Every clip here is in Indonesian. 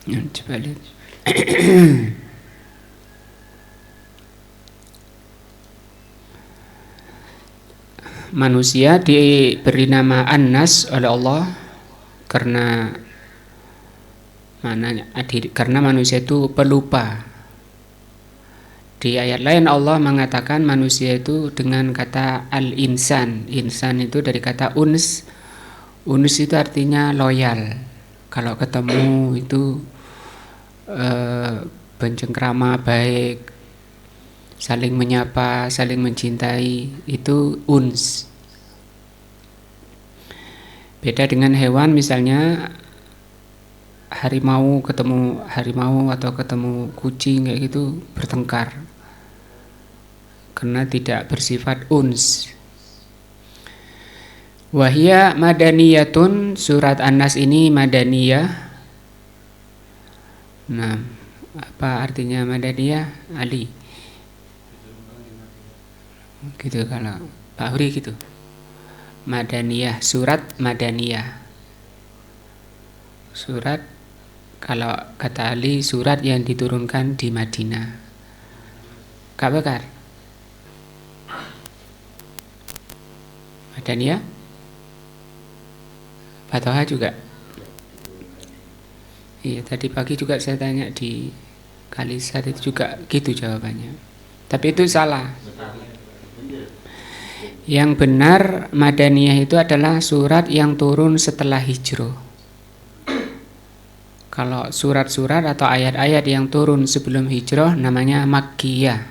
Ya, coba lihat. Manusia diberi nama An-Nas oleh Allah karena maknanya karena manusia itu pelupa. Di ayat lain Allah mengatakan manusia itu dengan kata al-insan. Insan itu dari kata uns. Uns itu artinya loyal. Kalau ketemu itu bercengkrama baik, saling menyapa, saling mencintai, itu uns. Beda dengan hewan, misalnya harimau ketemu harimau atau ketemu kucing kayak gitu bertengkar karena tidak bersifat uns. Wahia madaniyatun, surat An-Nas ini madaniyah. Nah, apa artinya madaniyah, Ali? Gitu kalau Pak Huri gitu. Madaniyah, surat madaniyah. Surat, kalau kata Ali, surat yang diturunkan di Madinah. Kak Bakar, Madaniyah? Pak Toha juga? Iya, tadi pagi juga saya tanya di Kalisat itu juga gitu jawabannya. Tapi itu salah. Yang benar Madaniyah itu adalah surat yang turun setelah hijrah. Kalau surat-surat atau ayat-ayat yang turun sebelum hijrah namanya Makkiyah.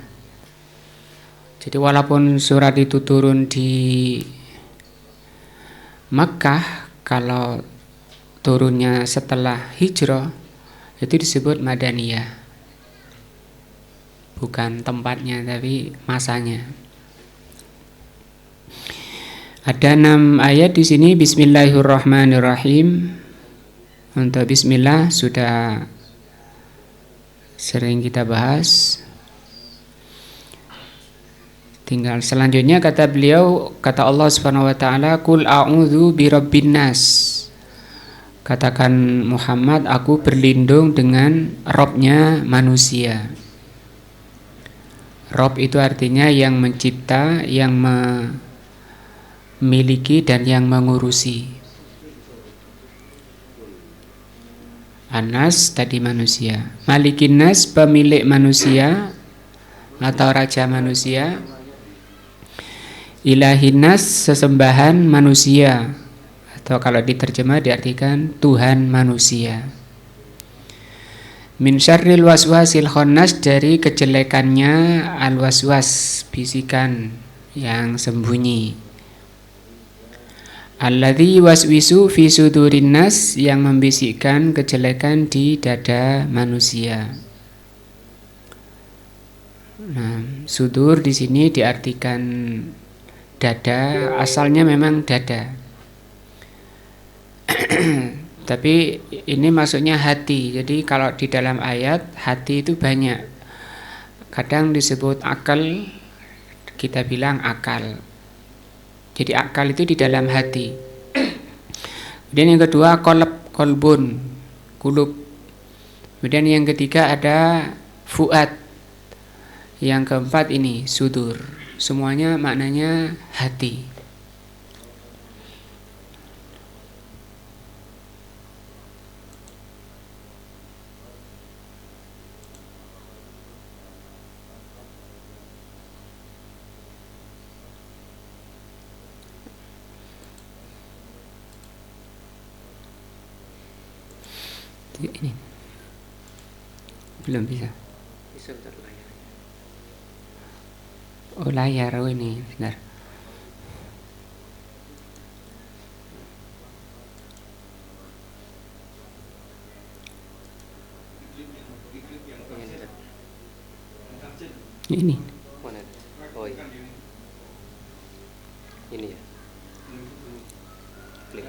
Jadi walaupun surat itu turun di Makkah, kalau turunnya setelah hijrah itu disebut Madaniyah. Bukan tempatnya tapi masanya. Ada 6 ayat di sini. Bismillahirrahmanirrahim. Untuk bismillah sudah sering kita bahas. Tinggal selanjutnya kata beliau, kata Allah Subhanahu wa taala, "Qul a'udzu birabbin nas." Katakan Muhammad, aku berlindung dengan Robnya manusia. Rob itu artinya yang mencipta, yang memiliki dan yang mengurusi. Anas tadi manusia. Malikin nas, pemilik manusia atau raja manusia. Ilahin nas, sesembahan manusia, atau kalau diterjemah diartikan Tuhan manusia. Min syarril waswasil khannas, dari kejelekannya al-waswas, bisikan yang sembunyi. Alladzi waswisu fi sudurin nas, yang membisikkan kejelekan di dada manusia. Nah, sudur di sini diartikan dada, asalnya memang dada. Tapi ini maksudnya hati. Jadi kalau di dalam ayat hati itu banyak. Kadang disebut akal, kita bilang akal. Jadi akal itu di dalam hati. Kemudian yang kedua kolbun, kulub. Kemudian yang ketiga ada fuad. Yang keempat ini sudur. Semuanya maknanya hati. Ini belum bisa. Oh layar, oh ini benar. Ini. Oh iya. Ini ya. Klik.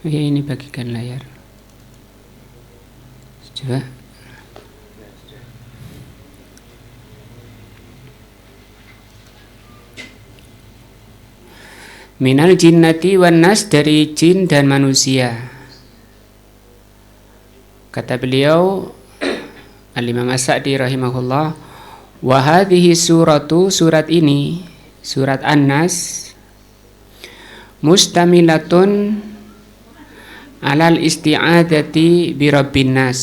Ya, ini bagikan layar. Coba. Minal jinnati wan nas, dari jin dan manusia. Kata beliau Al-Imam As-Sa'di rahimahullah, wa hadhihi suratu, surat ini, surat An-Nas, mustamilatun alal isti'adati bi rabbin nas.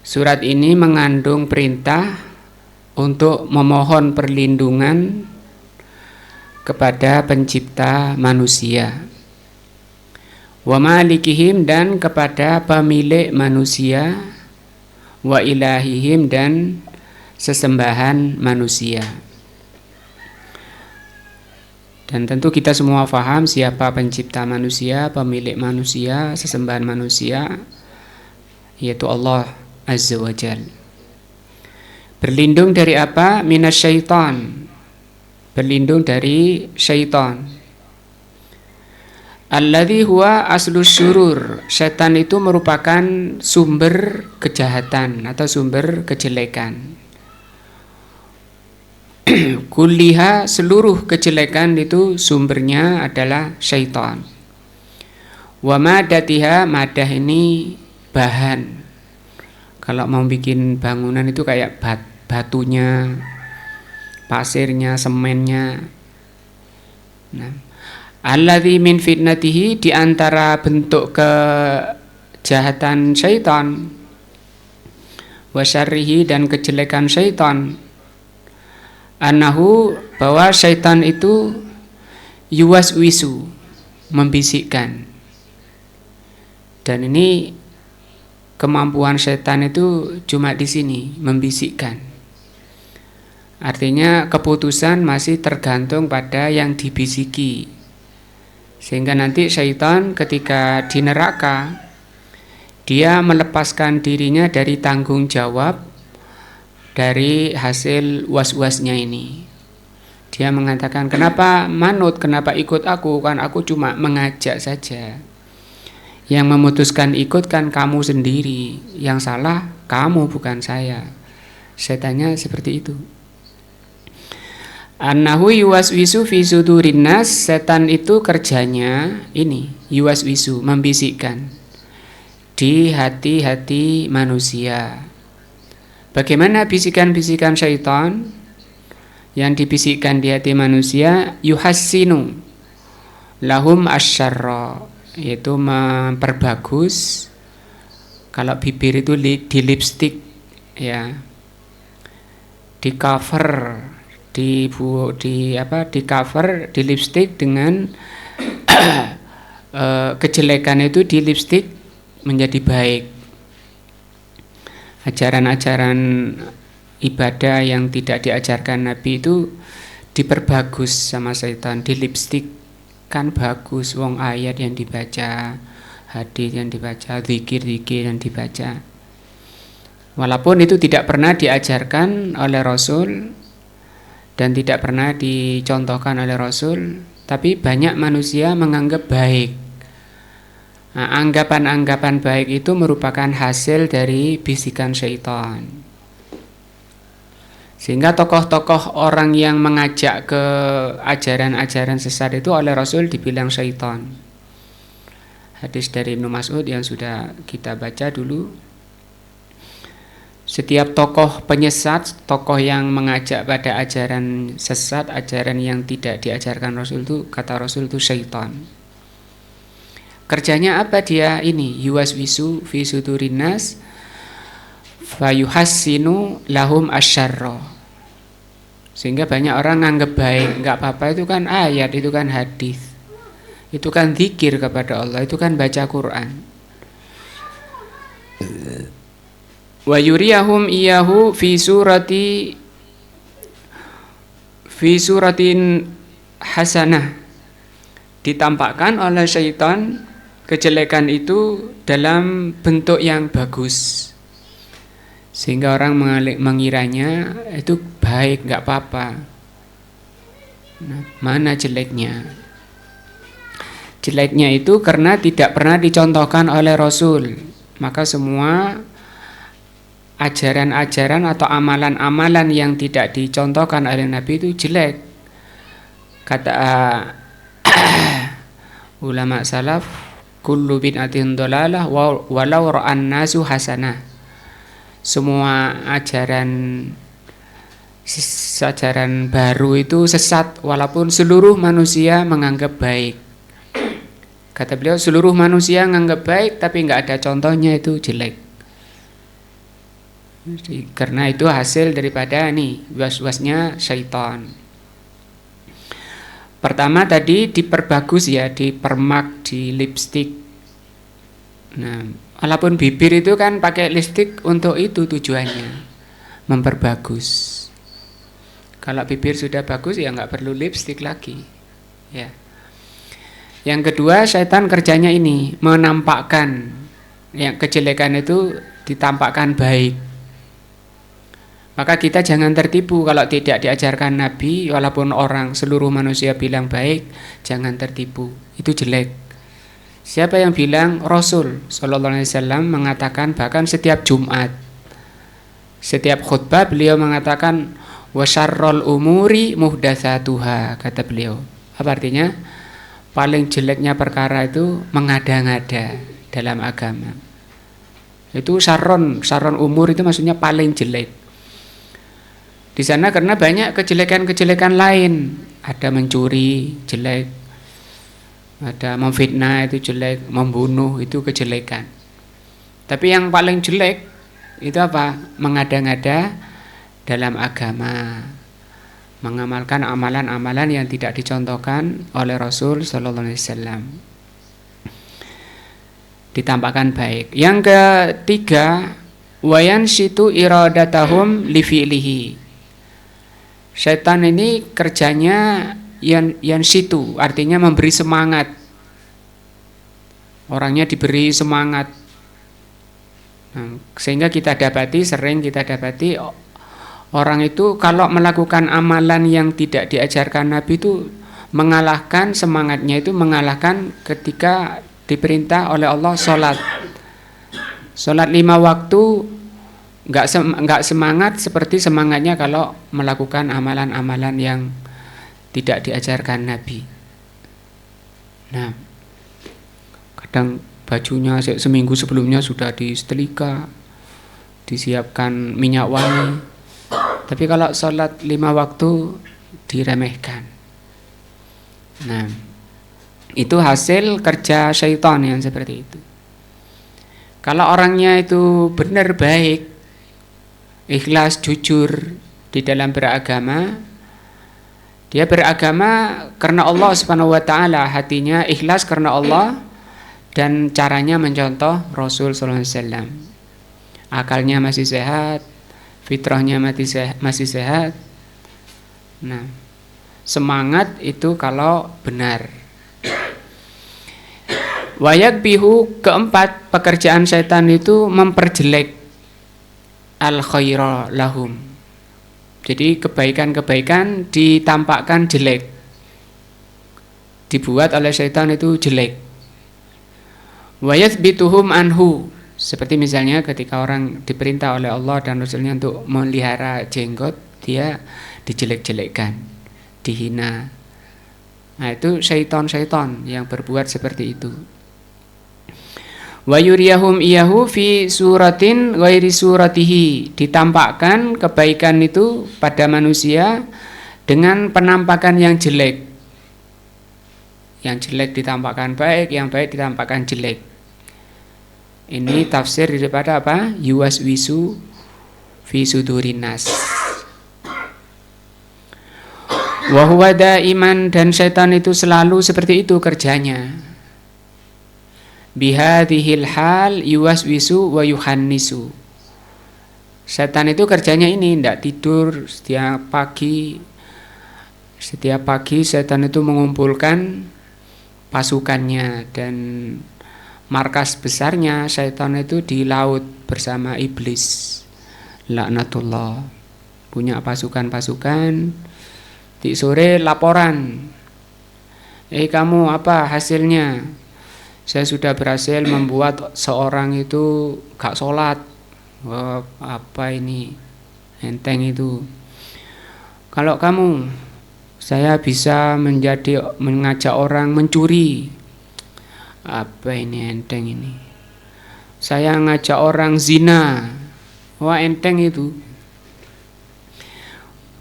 Surat ini mengandung perintah untuk memohon perlindungan kepada pencipta manusia, wa malikihim, dan kepada pemilik manusia, wa ilahihim, dan sesembahan manusia. Dan tentu kita semua faham siapa pencipta manusia, pemilik manusia, sesembahan manusia, yaitu Allah Azza wa Jal. Berlindung dari apa? Minasyaitan, berlindung dari syaitan. Alladzi huwa aslus syurur. Setan itu merupakan sumber kejahatan atau sumber kejelekan. Kulliha, seluruh kejelekan itu sumbernya adalah syaitan. Wa madatiha, madah ini bahan. Kalau mau bikin bangunan itu kayak batunya, pasirnya, semennya. Nah, alladzi min fitnatihi, di antara bentuk kejahatan syaitan, wa syarrihi, dan kejelekan syaitan, annahu, bahwa syaitan itu yuwaswisu, membisikkan. Dan ini kemampuan syaitan itu cuma di sini, membisikkan. Artinya keputusan masih tergantung pada yang dibisiki. Sehingga nanti syaitan ketika di neraka, dia melepaskan dirinya dari tanggung jawab dari hasil was-wasnya ini. Dia mengatakan, kenapa manut, kenapa ikut aku, kan aku cuma mengajak saja. Yang memutuskan ikut kan kamu sendiri, yang salah kamu bukan saya. Setannya seperti itu. Annahu yuwaswisu fi sudurin nas, setan itu kerjanya ini, yuwaswisu, membisikkan di hati-hati manusia. Bagaimana bisikan-bisikan syaitan? Yang dibisikkan di hati manusia, yuhassinu lahum asyarra, yaitu memperbagus. Kalau bibir itu di lipstick, ya, di cover, di cover, di lipstick dengan kejelekan itu di lipstick menjadi baik. Ajaran-ajaran ibadah yang tidak diajarkan Nabi itu diperbagus sama syaitan, di lipstick. Kan bagus, wong ayat yang dibaca, hadis yang dibaca, zikir-zikir yang dibaca. Walaupun itu tidak pernah diajarkan oleh Rasul dan tidak pernah dicontohkan oleh Rasul, tapi banyak manusia menganggap baik. Nah, anggapan-anggapan baik itu merupakan hasil dari bisikan syaitan. Sehingga tokoh-tokoh orang yang mengajak ke ajaran-ajaran sesat itu oleh Rasul dibilang syaitan. Hadis dari Ibnu Mas'ud yang sudah kita baca dulu. Setiap tokoh penyesat, tokoh yang mengajak pada ajaran sesat, ajaran yang tidak diajarkan Rasul itu, kata Rasul itu syaitan. Kerjanya apa dia ini? Yuwaswisu fi sudurin nas fayuhassinu lahum asyarra. Sehingga banyak orang nganggep baik, enggak apa-apa, itu kan ayat, itu kan hadis, itu kan zikir kepada Allah, itu kan baca Quran. Wa yuriyahum iyahu fi suratin hasanah, ditampakkan oleh syaitan kejelekan itu dalam bentuk yang bagus, sehingga orang mengiranya itu baik, nggak apa-apa. Nah, mana jeleknya? Jeleknya itu karena tidak pernah dicontohkan oleh Rasul. Maka semua ajaran-ajaran atau amalan-amalan yang tidak dicontohkan oleh Nabi itu jelek. Kata ulama salaf, kullu bid'atin dhalalah walau ra'an nasu hasanah. Semua ajaran baru itu sesat walaupun seluruh manusia menganggap baik. Kata beliau, seluruh manusia menganggap baik tapi nggak ada contohnya, itu jelek. Karena itu hasil daripada was-wasnya syaitan. Pertama tadi diperbagus ya, dipermak, di lipstick. Nah, walaupun bibir itu kan pakai lipstick untuk itu tujuannya, memperbagus. Kalau bibir sudah bagus ya nggak perlu lipstick lagi. Ya. Yang kedua, syaitan kerjanya ini menampakkan yang kejelekan itu ditampakkan baik. Maka kita jangan tertipu kalau tidak diajarkan Nabi, walaupun orang seluruh manusia bilang baik, jangan tertipu, itu jelek. Siapa yang bilang? Rasul sallallahu alaihi wasallam mengatakan, bahkan setiap Jumat, setiap khutbah beliau mengatakan wa syarrul umuri muhdatsatuha, kata beliau. Apa artinya? Paling jeleknya perkara itu mengada-ngada dalam agama. Itu syarron umur itu maksudnya paling jelek. Di sana karena banyak kejelekan-kejelekan lain, ada mencuri jelek, ada memfitnah itu jelek, membunuh itu kejelekan. Tapi yang paling jelek itu apa? Mengada-ngada dalam agama, mengamalkan amalan-amalan yang tidak dicontohkan oleh Rasul sallallahu alaihi wasallam. Ditampakkan baik. Yang ketiga, wayan situ iradatahum li fi'lihi. Setan ini kerjanya yang situ, artinya memberi semangat. Orangnya diberi semangat. Nah, sehingga sering kita dapati orang itu kalau melakukan amalan yang tidak diajarkan Nabi itu mengalahkan semangatnya, itu mengalahkan ketika diperintah oleh Allah sholat 5 waktu. Enggak semangat seperti semangatnya kalau melakukan amalan-amalan yang tidak diajarkan Nabi. Nah, kadang bajunya seminggu sebelumnya sudah disetrika, disiapkan minyak wangi, tapi kalau sholat 5 waktu diremehkan. Nah, itu hasil kerja syaitan yang seperti itu. Kalau orangnya itu benar baik, ikhlas, jujur di dalam beragama, dia beragama karena Allah Subhanahu wa taala, hatinya ikhlas karena Allah dan caranya mencontoh Rasul sallallahu alaihi wasallam. Akalnya masih sehat, fitrahnya masih sehat. Nah, semangat itu kalau benar. Wayak bihu, keempat, pekerjaan setan itu memperjelek al khaira lahum. Jadi kebaikan-kebaikan ditampakkan jelek, dibuat oleh setan itu jelek. Wa yathbituhum anhu, seperti misalnya ketika orang diperintah oleh Allah dan Rasulnya untuk melihara jenggot, dia dijelek-jelekkan, dihina. Nah, itu syaitan yang berbuat seperti itu. Wa yuriyahum iyahu fi suratin ghairi suratihi, ditampakkan kebaikan itu pada manusia dengan penampakan yang jelek. Yang jelek ditampakkan baik, yang baik ditampakkan jelek. Ini tafsir daripada apa? Yuwaswisu fi sudurinas. Wa huwa daiman, dan setan itu selalu seperti itu kerjanya. Bihadhil hal yuwaswisu wa yuhannisu. Setan itu kerjanya ini, tidak tidur setiap pagi. Setiap pagi setan itu mengumpulkan pasukannya, dan markas besarnya setan itu di laut bersama iblis laknatullah. Punya pasukan-pasukan. Di sore laporan, kamu apa hasilnya? Saya sudah berhasil membuat seorang itu gak sholat. Wah, apa ini? Enteng itu. Kalau kamu, saya bisa mengajak orang mencuri. Apa ini enteng ini? Saya ngajak orang zina. Wah, enteng itu.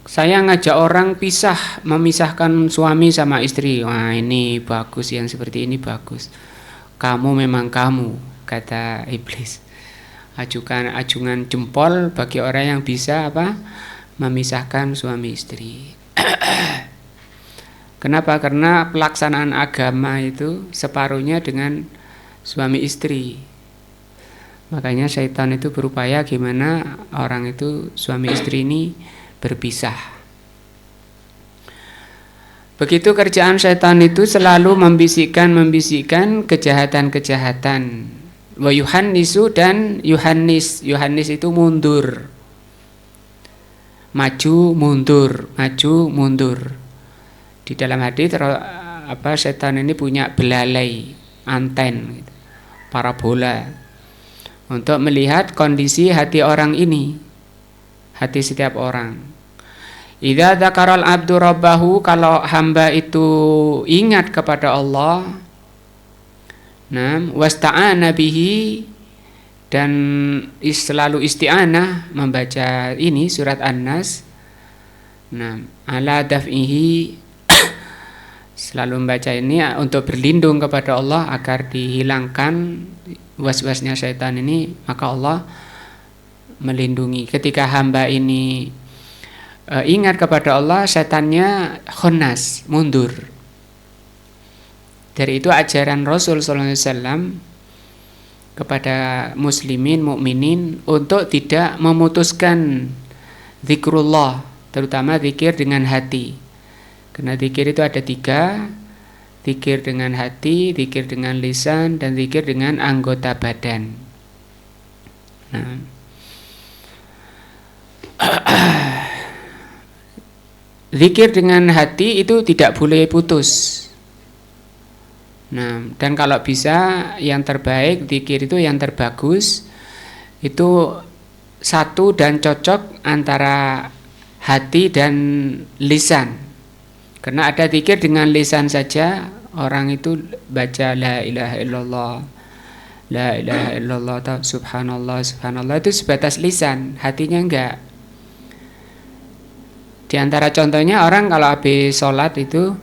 Saya ngajak orang memisahkan suami sama istri. Wah, ini bagus, yang seperti ini bagus. Kamu memang kamu, kata iblis. Ajungan jempol bagi orang yang bisa memisahkan suami istri. Kenapa? Karena pelaksanaan agama itu separuhnya dengan suami istri. Makanya syaitan itu berupaya gimana orang itu suami istri ini berpisah. Begitu kerjaan syaitan itu selalu membisikkan kejahatan-kejahatan. Wa yuhannisu dan yuhannis. Yuhannis itu mundur. Maju mundur. Di dalam hadis setan ini punya belalai, anten, gitu, parabola untuk melihat kondisi hati orang ini, hati setiap orang. Idza dzakaral abdu rabbahu, kalau hamba itu ingat kepada Allah, wasta'ana bihi, dan selalu isti'anah membaca ini surat An-Nas, ala daf'ihi, selalu membaca ini untuk berlindung kepada Allah agar dihilangkan was-wasnya syaitan ini, maka Allah melindungi. Ketika hamba ini ingat kepada Allah, syaitannya khunnas, mundur. Dari itu ajaran Rasul sallallahu alaihi wasallam kepada muslimin, mukminin untuk tidak memutuskan zikrullah, terutama zikir dengan hati. Karena zikir itu ada 3, zikir dengan hati, zikir dengan lisan, dan zikir dengan anggota badan. Zikir dengan hati itu tidak boleh putus. Dan kalau bisa yang terbaik, zikir itu yang terbagus itu satu dan cocok antara hati dan lisan. Karena ada zikir dengan lisan saja, orang itu baca la ilaha illallah, la ilaha illallah, subhanallah, subhanallah, itu sebatas lisan, hatinya enggak. Di antara contohnya orang kalau habis sholat itu,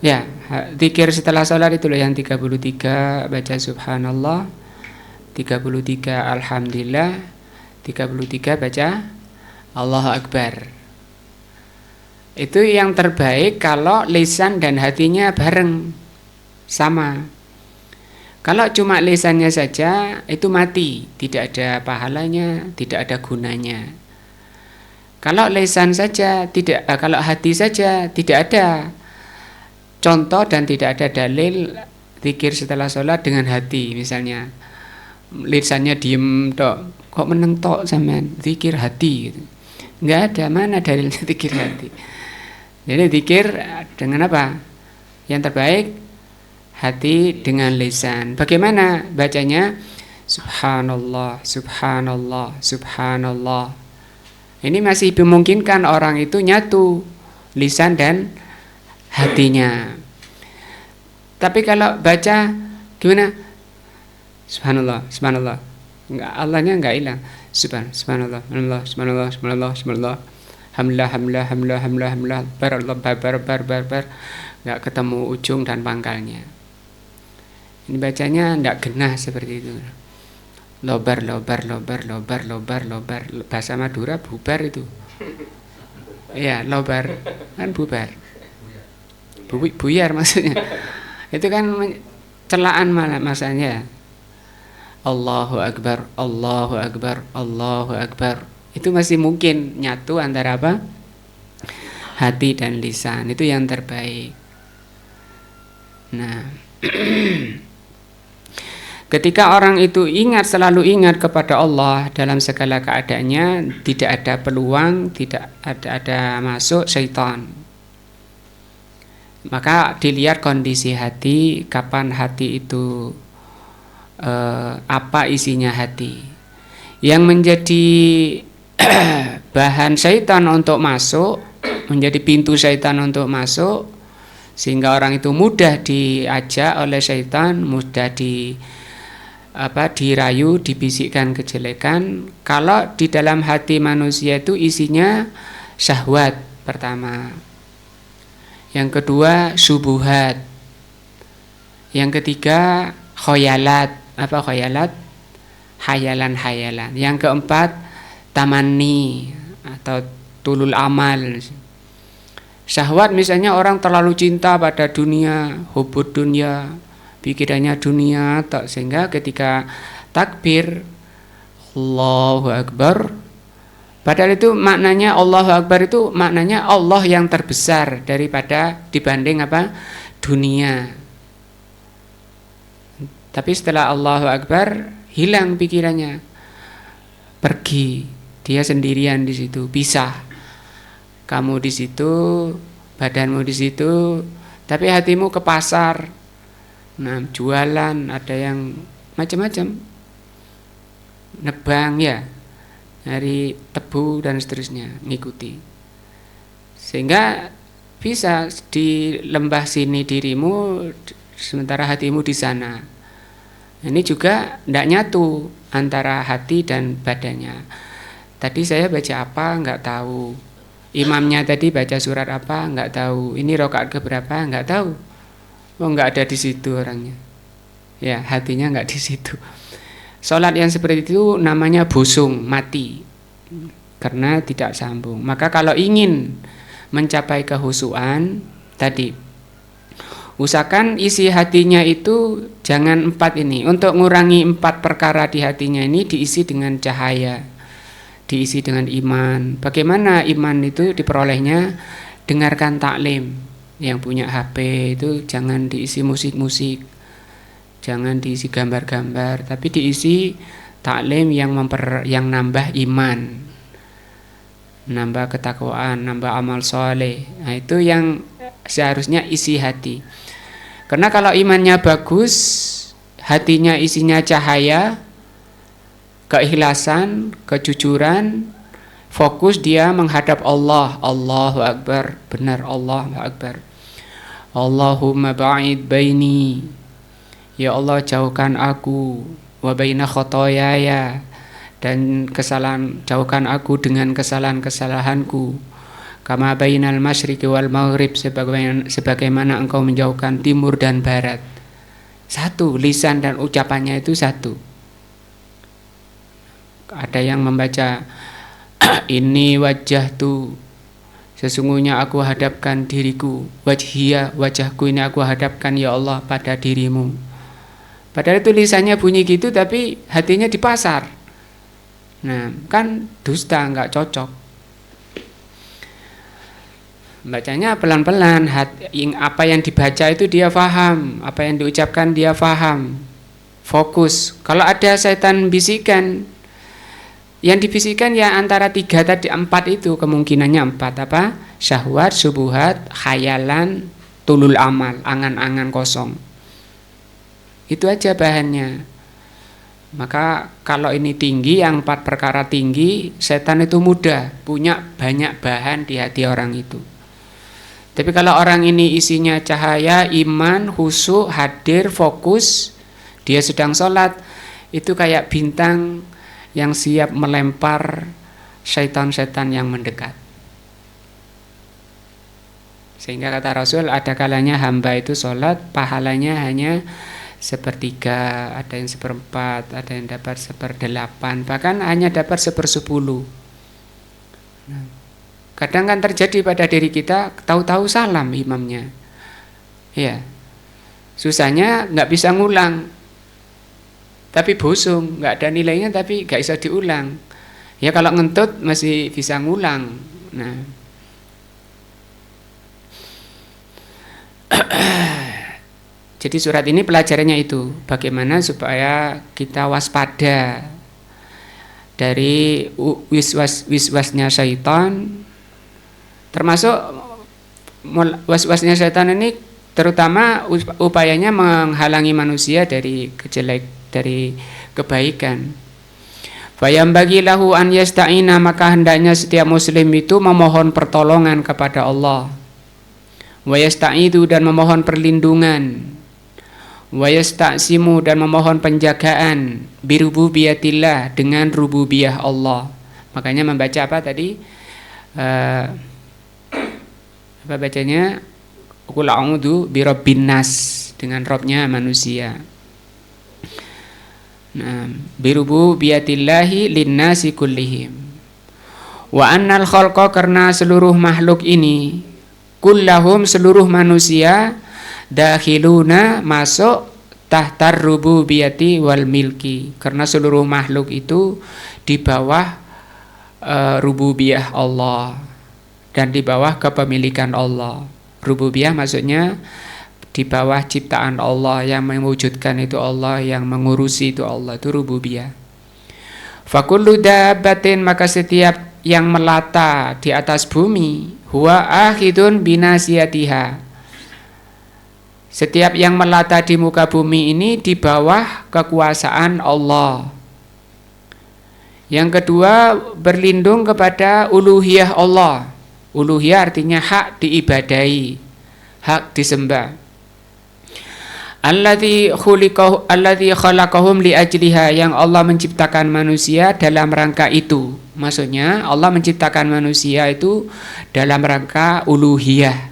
ya zikir setelah sholat itu loh yang 33 baca subhanallah, 33 alhamdulillah, 33 baca Allahu Akbar. Itu yang terbaik kalau lisan dan hatinya bareng, sama. Kalau cuma lisannya saja itu mati, tidak ada pahalanya, tidak ada gunanya. Kalau lisan saja tidak, kalau hati saja tidak ada contoh dan tidak ada dalil zikir setelah sholat dengan hati, misalnya lisannya diem tok, kok meneng tok sampean zikir hati gitu. Enggak ada, mana dalilnya zikir hati. Jadi zikir dengan apa? Yang terbaik hati dengan lisan. Bagaimana bacanya? Subhanallah, subhanallah, subhanallah. Ini masih memungkinkan orang itu nyatu lisan dan hatinya. Tapi kalau baca gimana? Subhanallah, subhanallah. Enggak, Allahnya enggak hilang. Subhanallah, subhanallah, subhanallah, subhanallah, subhanallah. Hamlah, bar, nggak ketemu ujung dan pangkalnya. Ini bacanya nggak genah seperti itu. Lobar, bahasa Madura bubar itu. Ya, lobar kan bubar. Buyar maksudnya. Itu kan celaan malah maksudnya. Allahu Akbar, Allahu Akbar, Allahu Akbar. Itu masih mungkin nyatu antara apa? Hati dan lisan. Itu yang terbaik. Nah, ketika orang itu selalu ingat kepada Allah dalam segala keadaannya, tidak ada peluang, tidak ada masuk syaitan. Maka dilihat kondisi hati, kapan hati itu apa isinya hati. Yang menjadi bahan syaitan untuk masuk, menjadi pintu syaitan untuk masuk, sehingga orang itu mudah diajak oleh syaitan, mudah dirayu, dibisikkan kejelekan. Kalau di dalam hati manusia itu isinya syahwat pertama, yang kedua syubuhat, yang ketiga khoyalat. Apa khoyalat? Hayalan-hayalan. Yang keempat tamanni atau tulul amal. Syahwat misalnya orang terlalu cinta pada dunia, hubud dunia, pikirannya dunia, sehingga ketika takbir Allahu Akbar, padahal itu maknanya Allahu Akbar itu maknanya Allah yang terbesar daripada dibanding apa? Dunia. Tapi setelah Allahu Akbar hilang pikirannya, pergi, dia sendirian di situ, pisah. Kamu di situ, badanmu di situ, tapi hatimu ke pasar. Nah, jualan, ada yang macam-macam, nebang ya, nyari tebu dan seterusnya, ngikuti. Sehingga bisa di lembah sini dirimu, sementara hatimu di sana. Ini juga tidak nyatu antara hati dan badannya. Tadi saya baca apa nggak tahu, imamnya tadi baca surat apa nggak tahu, ini rakaat keberapa nggak tahu. Oh, nggak ada di situ orangnya. Ya, hatinya nggak di situ. Salat yang seperti itu namanya busung, mati, karena tidak sambung. Maka kalau ingin mencapai kehusuan tadi, usahakan isi hatinya itu jangan 4 ini. Untuk mengurangi 4 perkara di hatinya ini diisi dengan cahaya, diisi dengan iman. Bagaimana iman itu diperolehnya? Dengarkan taklim. Yang punya HP itu jangan diisi musik-musik, jangan diisi gambar-gambar, tapi diisi taklim yang nambah iman, nambah ketakwaan, nambah amal soleh. Nah, itu yang seharusnya isi hati. Karena kalau imannya bagus, hatinya isinya cahaya, keikhlasan, kejujuran, fokus dia menghadap Allah. Allahu Akbar, benar Allahu Akbar. Allahumma ba'id baini, ya Allah jauhkan aku, wa baina khotoyaya, dan jauhkan aku dengan kesalahan-kesalahanku, kama bainal masyriqi wal maghrib, sebagaimana engkau menjauhkan timur dan barat. Satu, lisan dan ucapannya itu satu. Ada yang membaca ini wajah tu, sesungguhnya aku hadapkan diriku, wajhiyah, wajahku ini aku hadapkan ya Allah pada dirimu. Padahal itu lisannya bunyi gitu tapi hatinya di pasar. Nah, kan dusta, nggak cocok. Bacanya pelan-pelan, apa yang dibaca itu dia faham, apa yang diucapkan dia faham, fokus. Kalau ada setan bisikan, yang dibisikkan ya antara 3 tadi, 4 itu kemungkinannya 4 apa? Syahwat, syubuhat, khayalan, tulul amal, angan-angan kosong. Itu aja bahannya. Maka kalau ini tinggi, yang 4 perkara tinggi, setan itu mudah punya banyak bahan di hati orang itu. Tapi kalau orang ini isinya cahaya, iman, khusyuk, hadir, fokus, dia sedang sholat, itu kayak bintang yang siap melempar syaitan-syaitan yang mendekat. Sehingga kata Rasul, ada kalanya hamba itu sholat, pahalanya hanya 1/3, ada yang 1/4, ada yang dapat 1/8, bahkan hanya dapat 1/10. Nah, kadang kan terjadi pada diri kita, tahu-tahu salam imamnya, ya, susahnya nggak bisa ngulang, tapi busung, nggak ada nilainya, tapi nggak bisa diulang. Ya kalau ngentut masih bisa ngulang. Nah, jadi surat ini pelajarannya itu, bagaimana supaya kita waspada dari wiswasnya syaitan. Termasuk waswasnya syaitan ini terutama upayanya menghalangi manusia dari kebaikan. Fayam bagi lahu an yasta'ina, maka hendaknya setiap muslim itu memohon pertolongan kepada Allah. wa yasta'idu dan memohon perlindungan, wa yasta'simu dan memohon penjagaan birububiyatillah dengan rububiyah Allah. Makanya membaca apa tadi? Apa bacanya? Qul a'udzu birabbin nas, dengan Robnya manusia. Nah, birububiyatillahi linnasi kullihim. Wa annal khalqa, karena seluruh makhluk ini, kullahum seluruh manusia, dakhiluna masuk tahtar rububiyati wal milki, karena seluruh makhluk itu di bawah rububiyah Allah dan di bawah kepemilikan Allah. Rububiyah maksudnya di bawah ciptaan Allah, yang mewujudkan itu Allah, yang mengurusi itu Allah, itu rububiyah. Fakullu dabbatin, maka setiap yang melata di atas bumi, huwa akhidun binasiyatiha, setiap yang melata di muka bumi ini di bawah kekuasaan Allah. Yang kedua, berlindung kepada uluhiyah Allah. Uluhiyah artinya hak diibadahi, hak disembah. Alladzi khalaqahum li ajliha, yang Allah menciptakan manusia dalam rangka itu. Maksudnya Allah menciptakan manusia itu dalam rangka uluhiyah,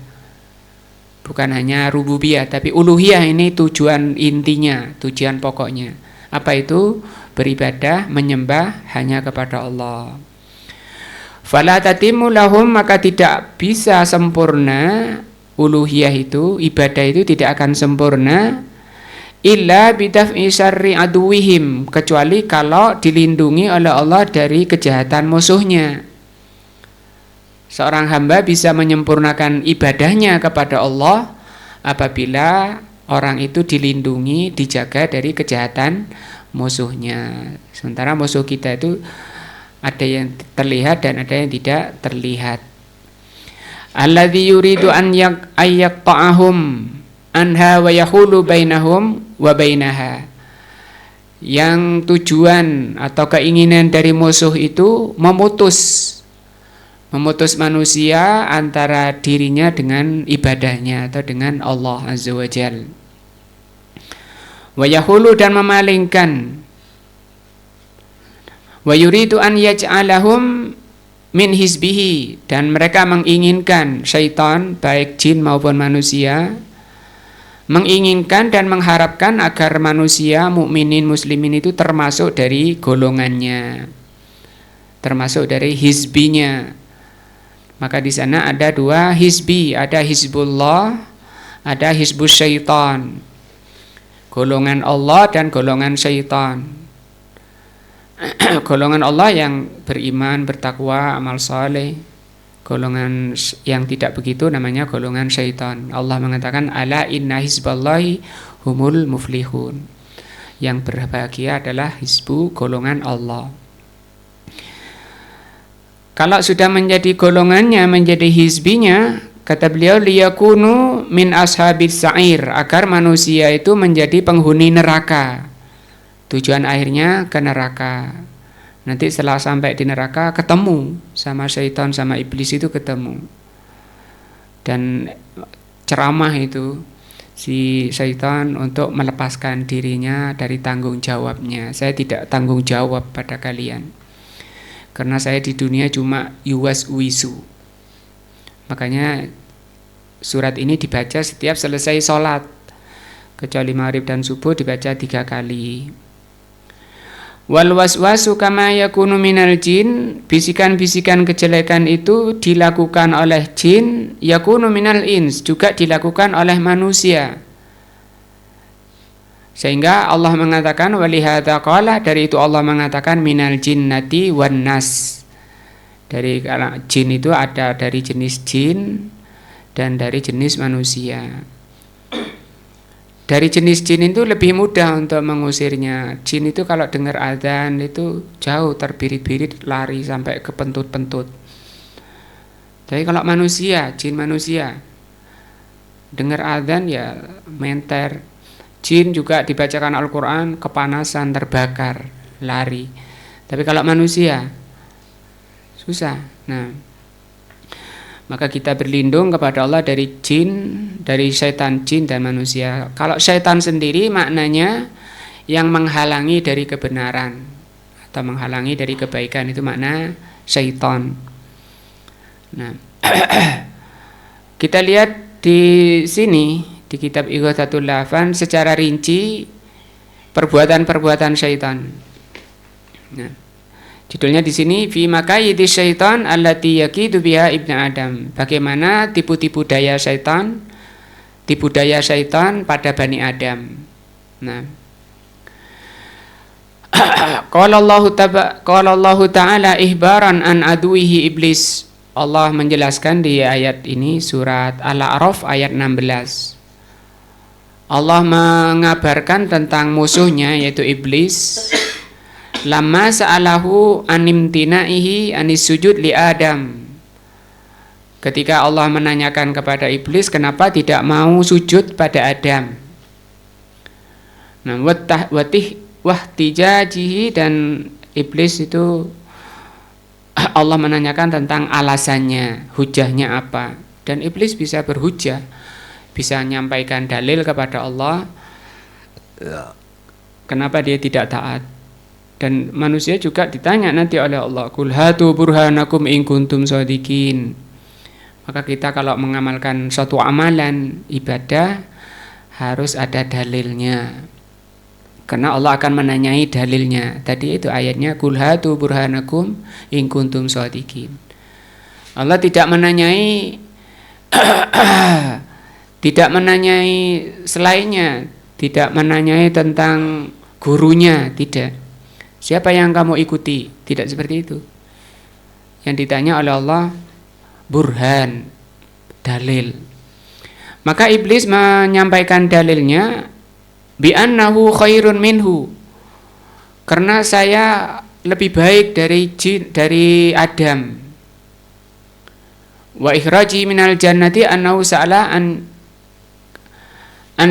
bukan hanya rububiyah, tapi uluhiyah ini tujuan intinya, tujuan pokoknya. Apa itu? Beribadah, menyembah hanya kepada Allah. Fala tatimmu lahum, maka tidak bisa sempurna uluhiyah itu, ibadah itu tidak akan sempurna illa bidaf'i syarri aduwihim, kecuali kalau dilindungi oleh Allah dari kejahatan musuhnya. Seorang hamba bisa menyempurnakan ibadahnya kepada Allah apabila orang itu dilindungi, dijaga dari kejahatan musuhnya. Sementara musuh kita itu ada yang terlihat dan ada yang tidak terlihat. Alladzi yuridu an yaqta'ahum anha wa yahulu bainahum wa bainaha, yang tujuan atau keinginan dari musuh itu memutus manusia antara dirinya dengan ibadahnya atau dengan Allah Azza wa Jalla. Wa yahulu, dan memalingkan, wa yuridu an yaj'alahum min hizbihi, dan mereka menginginkan, syaitan baik jin maupun manusia menginginkan dan mengharapkan agar manusia mukminin muslimin itu termasuk dari golongannya, termasuk dari hizbinya. Maka di sana ada dua hizbi, ada hizbullah, ada hizbus syaitan, golongan Allah dan golongan syaitan. Golongan Allah yang beriman, bertakwa, amal saleh. Golongan yang tidak begitu namanya golongan syaitan. Allah mengatakan ala inna hizballahi humul muflihun, yang berbahagia adalah hizbu, golongan Allah. Kalau sudah menjadi golongannya, menjadi hizbinya, kata beliau liyakunu min ashabis sa'ir, agar manusia itu menjadi penghuni neraka. Tujuan akhirnya ke neraka. Nanti setelah sampai di neraka ketemu sama syaitan, sama iblis itu ketemu. Dan ceramah itu si syaitan untuk melepaskan dirinya dari tanggung jawabnya. Saya tidak tanggung jawab pada kalian, karena saya di dunia cuma yuwas wisu. Makanya surat ini dibaca setiap selesai sholat, kecuali maghrib dan subuh dibaca 3 kali. Wal waswasu kama yakunu minal jin, bisikan-bisikan kejelekan itu dilakukan oleh jin, yakunu minal ins, juga dilakukan oleh manusia. Sehingga Allah mengatakan walihadza qala, dari itu Allah mengatakan minal jinnati wan nas. Dari jin itu ada dari jenis jin dan dari jenis manusia. Dari jenis jin itu lebih mudah untuk mengusirnya. Jin itu kalau dengar adzan itu jauh terbirit-birit, lari sampai ke pentut-pentut. Tapi kalau manusia, jin manusia dengar adzan ya menter. Jin juga dibacakan Al-Quran, kepanasan, terbakar, lari. Tapi kalau manusia susah. Nah, Maka kita berlindung kepada Allah dari jin, dari syaitan jin dan manusia. Kalau syaitan sendiri maknanya yang menghalangi dari kebenaran atau menghalangi dari kebaikan, itu makna syaitan. Nah, kita lihat di sini di kitab Ighathatul Lahfan secara rinci perbuatan-perbuatan syaitan. Nah, judulnya di sini fi makayidi syaitan allati yakidu biha ibnu Adam. Bagaimana tipu-tipu daya syaitan, tipu daya syaitan pada Bani Adam. Nah, qala Allah Ta'ala ihbaran an aduihi iblis. Allah menjelaskan di ayat ini surat Al-A'raf ayat 16. Allah mengabarkan tentang musuhnya yaitu iblis. Lama sa'alahu animtinaihi anis sujud li Adam. Ketika Allah menanyakan kepada iblis kenapa tidak mau sujud pada Adam. Nah, wahtijajihi, dan iblis itu Allah menanyakan tentang alasannya, hujahnya apa. Dan iblis bisa berhujah, bisa menyampaikan dalil kepada Allah kenapa dia tidak taat. Dan manusia juga ditanya nanti oleh Allah, qul hatu burhanakum in kuntum shadiqin. Maka kita kalau mengamalkan suatu amalan ibadah harus ada dalilnya, karena Allah akan menanyai dalilnya. Tadi itu ayatnya qul hatu burhanakum in kuntum shadiqin. Allah tidak menanyai tidak menanyai selainnya, tidak menanyai tentang gurunya, tidak. Siapa yang kamu ikuti? Tidak seperti itu. Yang ditanya oleh Allah burhan, dalil. Maka iblis menyampaikan dalilnya bi annahu khairun minhu, karena saya lebih baik dari Adam. Wa ikhraji minal jannati annahu sa'ala an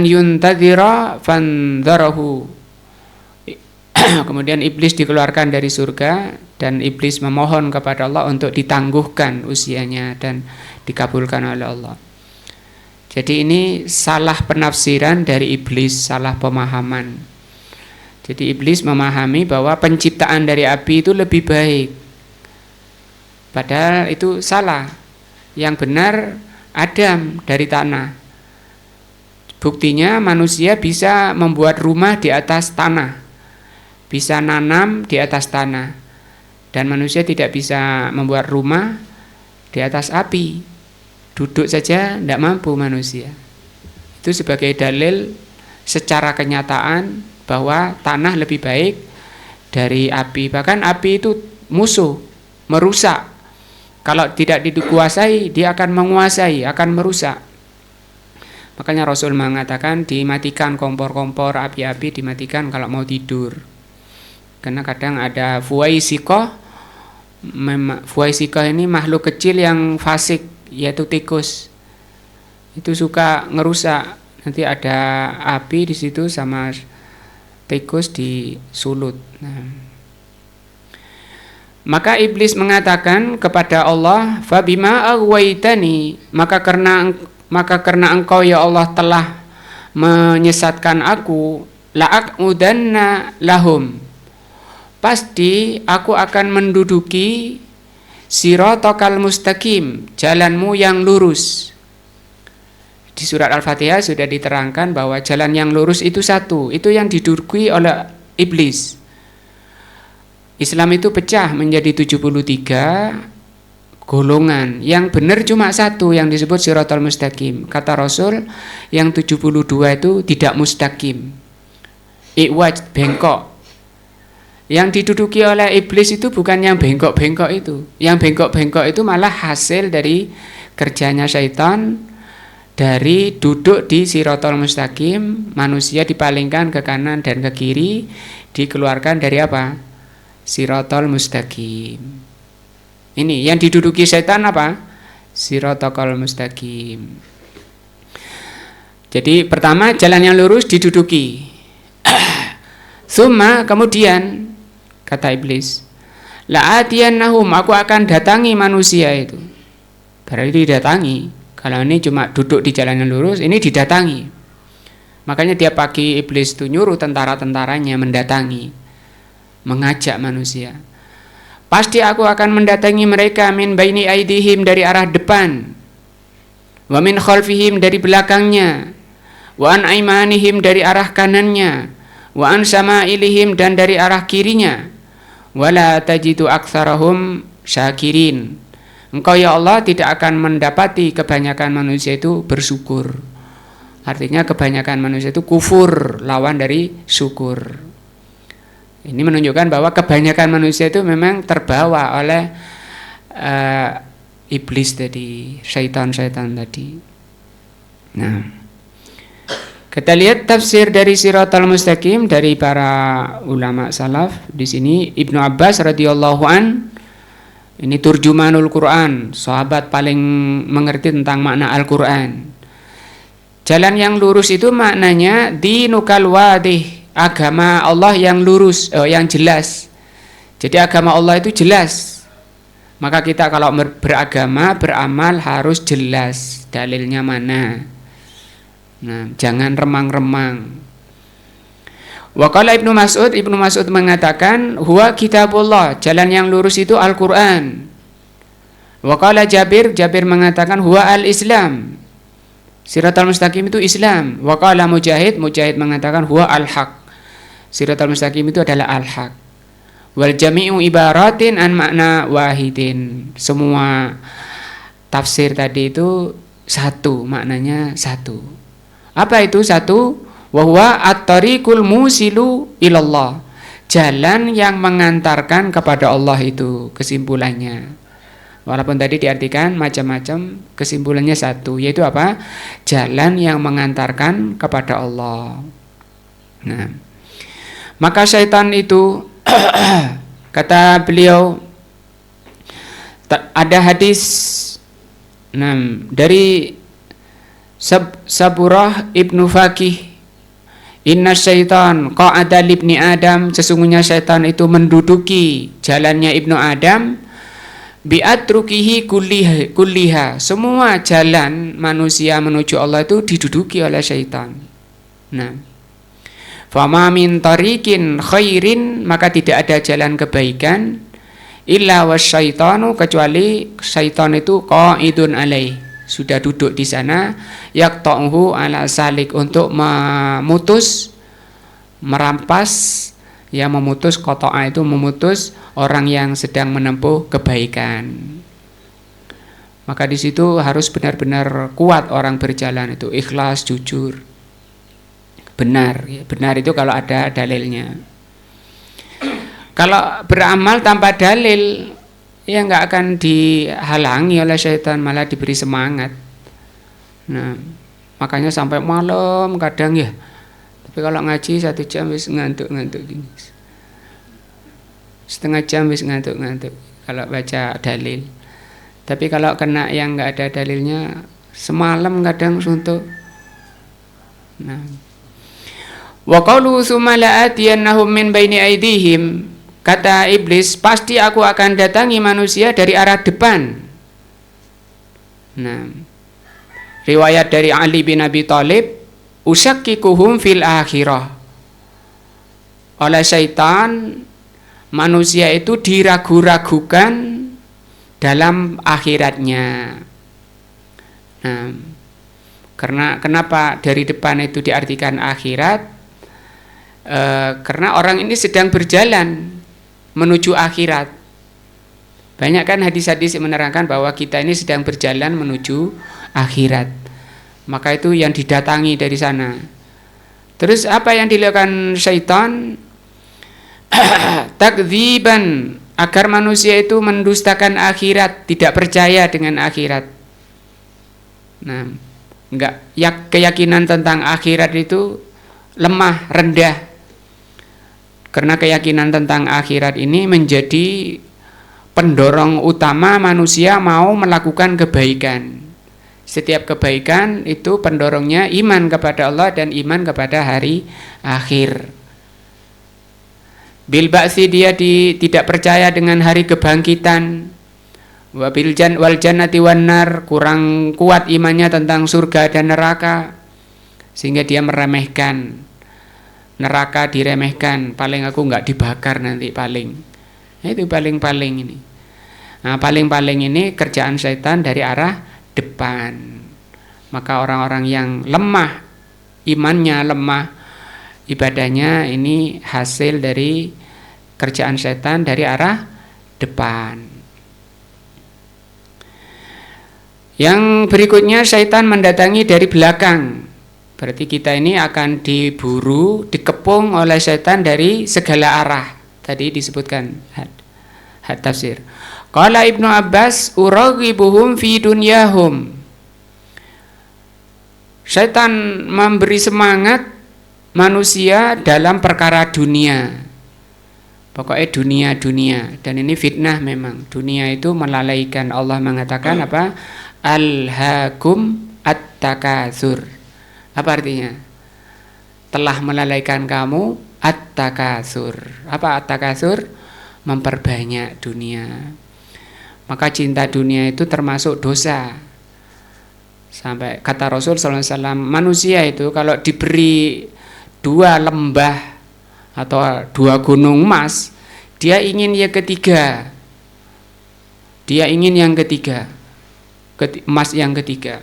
yuntadhira fandharahu. Kemudian iblis dikeluarkan dari surga dan iblis memohon kepada Allah untuk ditangguhkan usianya dan dikabulkan oleh Allah. Jadi ini salah penafsiran dari iblis, salah pemahaman. Jadi iblis memahami bahwa penciptaan dari api itu lebih baik, padahal itu salah. Yang benar Adam dari tanah. Buktinya manusia bisa membuat rumah di atas tanah, bisa nanam di atas tanah, dan manusia tidak bisa membuat rumah di atas api. Duduk saja tidak mampu manusia. Itu sebagai dalil secara kenyataan bahwa tanah lebih baik dari api. Bahkan api itu musuh, merusak. Kalau tidak dikuasai, dia akan menguasai, akan merusak. Makanya Rasul mengatakan dimatikan kompor-kompor, api-api dimatikan kalau mau tidur. Karena kadang ada fuwaisikoh. Fuwaisikoh ini makhluk kecil yang fasik, yaitu tikus. Itu suka ngerusak. Nanti ada api di situ sama tikus disulut. Nah, maka iblis mengatakan kepada Allah, "Fabima aghwaytani," maka karena engkau ya Allah telah menyesatkan aku, la'aqudanna lahum, pasti aku akan menduduki siratal mustaqim, jalanmu yang lurus. Di surat Al-Fatihah sudah diterangkan bahwa jalan yang lurus itu satu, itu yang diduduki oleh iblis. Islam itu pecah menjadi 73 golongan. Yang benar cuma satu yang disebut siratal mustaqim. Kata Rasul, yang 72 itu tidak mustaqim. Iwaj, bengkok. Yang diduduki oleh iblis itu bukan yang bengkok-bengkok itu. Yang bengkok-bengkok itu malah hasil dari kerjanya syaitan. Dari duduk di siratal mustaqim, manusia dipalingkan ke kanan dan ke kiri, dikeluarkan dari apa? Siratal mustaqim. Ini yang diduduki setan apa? Siratal mustaqim. Jadi pertama jalan yang lurus diduduki. Summa kemudian kata iblis, la'atiyannahum, aku akan datangi manusia itu. berarti didatangi. Kalau ini cuma duduk di jalan yang lurus, ini didatangi. Makanya tiap pagi iblis itu nyuruh tentara-tentaranya mendatangi, mengajak manusia. Pasti aku akan mendatangi mereka min baini aidihim, dari arah depan, wa min khalfihim, dari belakangnya, wa an aimanihim, dari arah kanannya, wa an samailihim, dan dari arah kirinya, wala tajidu aktsarahum syakirin. Engkau ya Allah tidak akan mendapati kebanyakan manusia itu bersyukur. Artinya kebanyakan manusia itu kufur, lawan dari syukur. Ini menunjukkan bahwa kebanyakan manusia itu memang terbawa oleh iblis tadi, syaitan-syaitan tadi. Nah, kita lihat tafsir dari Siratal Mustaqim dari para ulama salaf. Di sini Ibnu Abbas radhiyallahu an, ini turjumanul Quran, sahabat paling mengerti tentang makna Al-Quran. Jalan yang lurus itu maknanya dinukal wadih, agama Allah yang lurus, yang jelas. Jadi agama Allah itu jelas. Maka kita kalau beragama, beramal harus jelas dalilnya mana. Nah, jangan remang-remang. Wa qala Ibnu Mas'ud mengatakan, huwa kitabullah, jalan yang lurus itu Al-Quran. Wa qala Jabir mengatakan, huwa al-Islam, Siratal Mustaqim itu Islam. Wa qala Mujahid mengatakan, huwa al-haq, Siratal Mustaqim itu adalah al-haq. Wal jami'u ibaratin an makna wahidin, semua tafsir tadi itu satu, maknanya satu. Apa itu satu? Wa huwa at-tariqul musilu ilallah, jalan yang mengantarkan kepada Allah, itu kesimpulannya. Walaupun tadi diartikan macam-macam, kesimpulannya satu, yaitu apa? Jalan yang mengantarkan kepada Allah. Nah, maka syaitan itu kata beliau, ada hadis dari Saburah Ibnu Fakih, inna syaitan qa'ada libni Adam, sesungguhnya syaitan itu menduduki jalannya Ibnu Adam, bi'atrukihi kulliha, semua jalan manusia menuju Allah itu diduduki oleh syaitan. Nah, fama min tariqin khairin, maka tidak ada jalan kebaikan, illa wasyaitanu, kecuali syaitan itu qa'idun alaih, sudah duduk di sana, yaqta'uhu ala salik, untuk memutus, merampas, yang memutus, qata'a itu memutus orang yang sedang menempuh kebaikan. Maka di situ harus benar-benar kuat orang berjalan itu, ikhlas, jujur, benar. Benar itu kalau ada dalilnya. Kalau beramal tanpa dalil, ya nggak akan dihalangi oleh syaitan, malah diberi semangat. Nah, makanya sampai malam kadang ya. Tapi kalau ngaji 1 jam wis ngantuk-ngantuk gini. Setengah jam wis ngantuk-ngantuk kalau baca dalil. Tapi kalau kena yang nggak ada dalilnya, semalam kadang suntuk. Nah, wa qalu tsumma la'atiyannahum min baini aydihim, kata iblis, pasti aku akan datangi manusia dari arah depan. Nah, riwayat dari Ali bin Abi Thalib, usakkikuhum fil akhirah, oleh syaitan manusia itu diragu-ragukan dalam akhiratnya. Nah, karena kenapa dari depan itu diartikan akhirat? Karena orang ini sedang berjalan menuju akhirat. Banyak kan hadis-hadis yang menerangkan bahwa kita ini sedang berjalan menuju akhirat. Maka itu yang didatangi dari sana. Terus apa yang dilakukan syaitan? Takdziban, agar manusia itu mendustakan akhirat, tidak percaya dengan akhirat. Nah, enggak, keyakinan tentang akhirat itu lemah, rendah. Karena keyakinan tentang akhirat ini menjadi pendorong utama manusia mau melakukan kebaikan. Setiap kebaikan itu pendorongnya iman kepada Allah dan iman kepada hari akhir. Bil ba'tsi, dia tidak percaya dengan hari kebangkitan. wal jannati wan nar, kurang kuat imannya tentang surga dan neraka sehingga dia meremehkan neraka, diremehkan, paling aku nggak dibakar nanti paling. Nah, itu paling-paling ini. Nah, paling-paling ini kerjaan syaitan dari arah depan. Maka orang-orang yang lemah imannya, lemah ibadahnya, ini hasil dari kerjaan syaitan dari arah depan. Yang berikutnya, syaitan mendatangi dari belakang. Berarti kita ini akan diburu, dikepung oleh syaitan dari segala arah. Tadi disebutkan had tafsir. Qala Ibnu Abbas uraghibuhum fi dunyahum. Syaitan memberi semangat manusia dalam perkara dunia. Pokoknya dunia. Dan ini fitnah memang. Dunia itu melalaikan. Allah mengatakan apa? Alhaakum at-takatsur. Apa artinya? Telah melalaikan kamu at-takatsur. Apa at-takatsur? Memperbanyak dunia. Maka cinta dunia itu termasuk dosa. Sampai kata Rasul SAW, manusia itu kalau diberi 2 lembah atau 2 gunung emas, dia ingin yang ketiga. Dia ingin yang ketiga. Emas yang ketiga.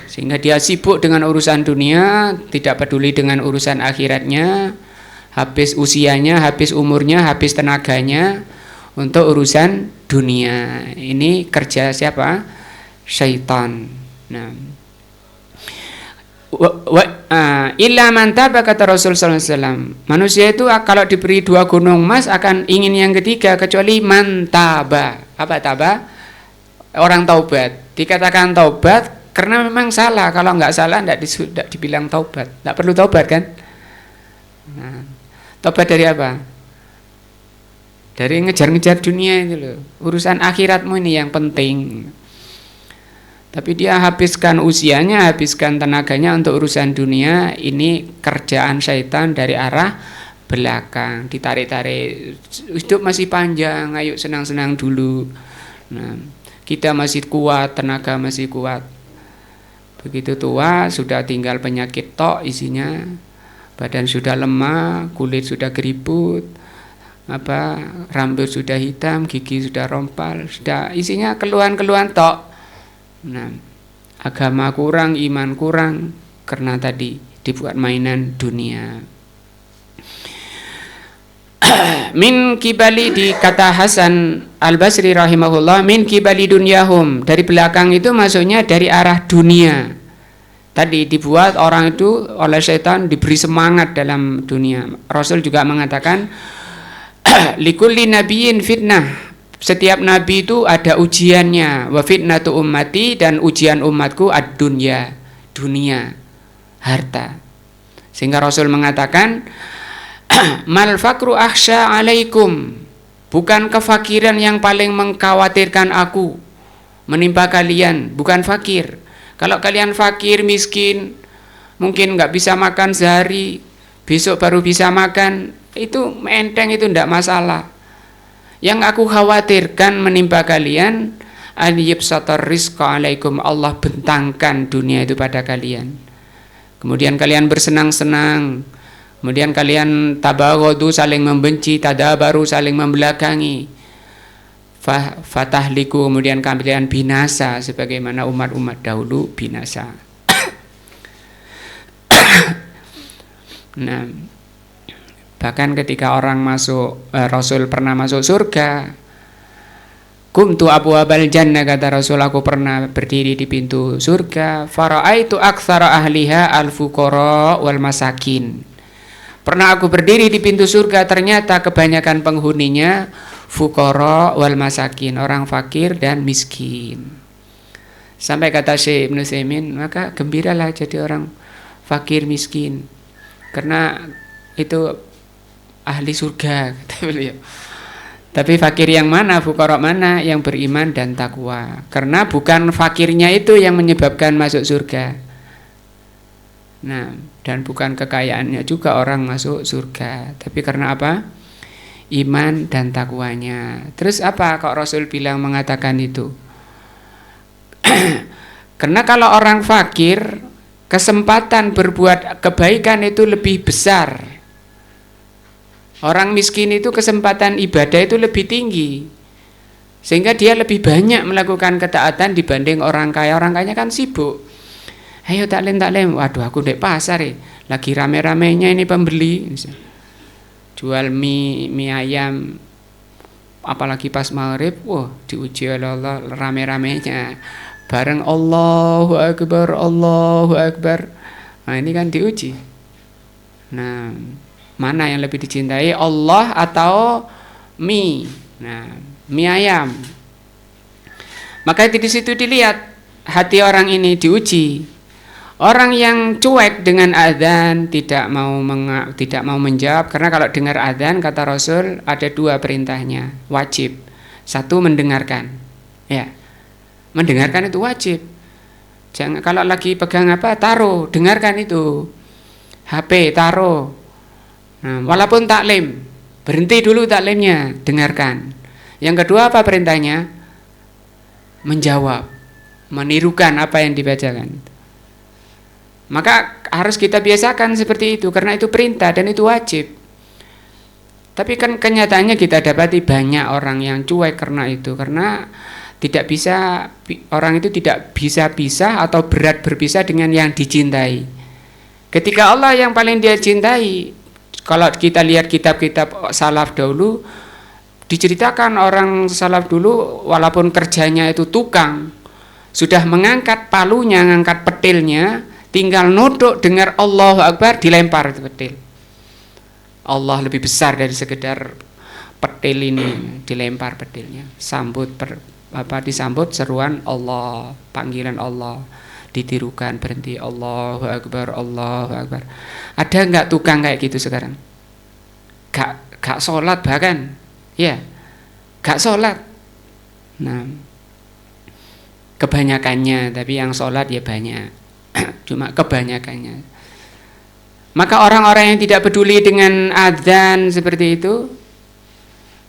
Sehingga dia sibuk dengan urusan dunia, tidak peduli dengan urusan akhiratnya, habis usianya, habis umurnya, habis tenaganya untuk urusan dunia. Ini kerja siapa? Syaitan. Nah, illa man taba, kata Rasul SAW. Manusia itu kalau diberi 2 gunung emas akan ingin yang ketiga, kecuali man taba. Apa taba? Orang taubat. Dikatakan taubat karena memang salah. Kalau nggak salah tidak dibilang taubat. Tidak perlu taubat kan? Nah, taubat dari apa? Dari ngejar-ngejar dunia itu loh. Urusan akhiratmu ini yang penting. Tapi dia habiskan usianya, habiskan tenaganya untuk urusan dunia. Ini kerjaan syaitan dari arah belakang. Ditarik-tarik. Hidup masih panjang, ayo senang-senang dulu. Nah, kita masih kuat, tenaga masih kuat. Begitu tua, sudah tinggal penyakit tok isinya. Badan sudah lemah, kulit sudah keriput, rambut sudah hitam, gigi sudah rompal, sudah isinya keluhan-keluhan tok. Nah, agama kurang, iman kurang, karena tadi dibuat mainan dunia. Min kibali, di kata Hasan Al-Basri rahimahullah, min kibali dunyahum, dari belakang itu maksudnya dari arah dunia. Tadi dibuat orang itu oleh setan diberi semangat dalam dunia. Rasul juga mengatakan likulli nabiyyin fitnah. Setiap nabi itu ada ujiannya. Wa fitnatu ummati, dan ujian umatku ad-dunya, dunia, harta. Sehingga Rasul mengatakan mal fakru akhsha alaikum, bukan kefakiran yang paling mengkhawatirkan aku menimpa kalian, bukan fakir. Kalau kalian fakir, miskin, mungkin nggak bisa makan sehari, besok baru bisa makan, itu enteng, itu tidak masalah. Yang aku khawatirkan menimpa kalian, an yibsatar rizqa alaikum, Allah bentangkan dunia itu pada kalian. Kemudian kalian bersenang-senang, kemudian kalian tabaghadu, saling membenci, tadabaru, saling membelakangi, fatahliku, kemudian kalian binasa sebagaimana umat-umat dahulu binasa. Nah, bahkan ketika orang masuk, Rasul pernah masuk surga. Kumtu abwabal jannah, kata Rasul, aku pernah berdiri di pintu surga. Fara'aitu aktsara ahliha al-fuqara wal masakin. Pernah aku berdiri di pintu surga, ternyata kebanyakan penghuninya fuqara wal masakin, orang fakir dan miskin. Sampai kata Syekh Ibnu Utsaimin, maka gembiralah jadi orang fakir miskin, karena itu ahli surga, kata beliau. Tapi fakir yang mana, fuqara mana? Yang beriman dan takwa. Karena bukan fakirnya itu yang menyebabkan masuk surga. Nah, dan bukan kekayaannya juga orang masuk surga. Tapi karena apa? iman dan takwanya. Terus apa kok Rasul bilang mengatakan itu? Karena kalau orang fakir, kesempatan berbuat kebaikan itu lebih besar. Orang miskin itu kesempatan ibadah itu lebih tinggi, sehingga dia lebih banyak melakukan ketaatan dibanding orang kaya. Orang kaya kan sibuk. Ayo taklim, waduh aku di pasar lagi rame-ramenya ini pembeli. Jual mie ayam, apalagi pas maghrib, wah diuji oleh Allah rame-ramenya. Bareng Allahu Akbar, Allahu Akbar. Nah ini kan diuji. Nah, mana yang lebih dicintai, Allah atau mie? Nah, mie ayam. Maka di situ dilihat hati orang ini diuji. Orang yang cuek dengan adzan tidak mau menjawab, karena kalau dengar adzan kata Rasul ada dua perintahnya, wajib. Satu mendengarkan. Ya. Mendengarkan itu wajib. Jangan kalau lagi pegang apa, taruh, dengarkan itu. HP taruh. Nah, walaupun taklim, berhenti dulu taklimnya, dengarkan. Yang kedua apa perintahnya? Menjawab, menirukan apa yang dibacakan. Maka harus kita biasakan seperti itu, karena itu perintah dan itu wajib. Tapi kan kenyataannya kita dapati banyak orang yang cuek karena itu, karena tidak bisa, orang itu tidak bisa pisah atau berat berpisah dengan yang dicintai. Ketika Allah yang paling dia cintai, kalau kita lihat kitab-kitab salaf dahulu, diceritakan orang salaf dulu walaupun kerjanya itu tukang, sudah mengangkat palunya, mengangkat petilnya, tinggal nuduk dengar Allahu Akbar, dilempar itu petil. Allah lebih besar dari sekedar petil ini, dilempar petilnya. Disambut seruan Allah, panggilan Allah, ditirukan, berhenti Allahu Akbar, Allahu Akbar. Ada enggak tukang kayak gitu sekarang? Gak sholat bahkan, ya, gak sholat. Nah, kebanyakannya, tapi yang sholat ya banyak, cuma kebanyakannya. Maka orang-orang yang tidak peduli dengan adzan seperti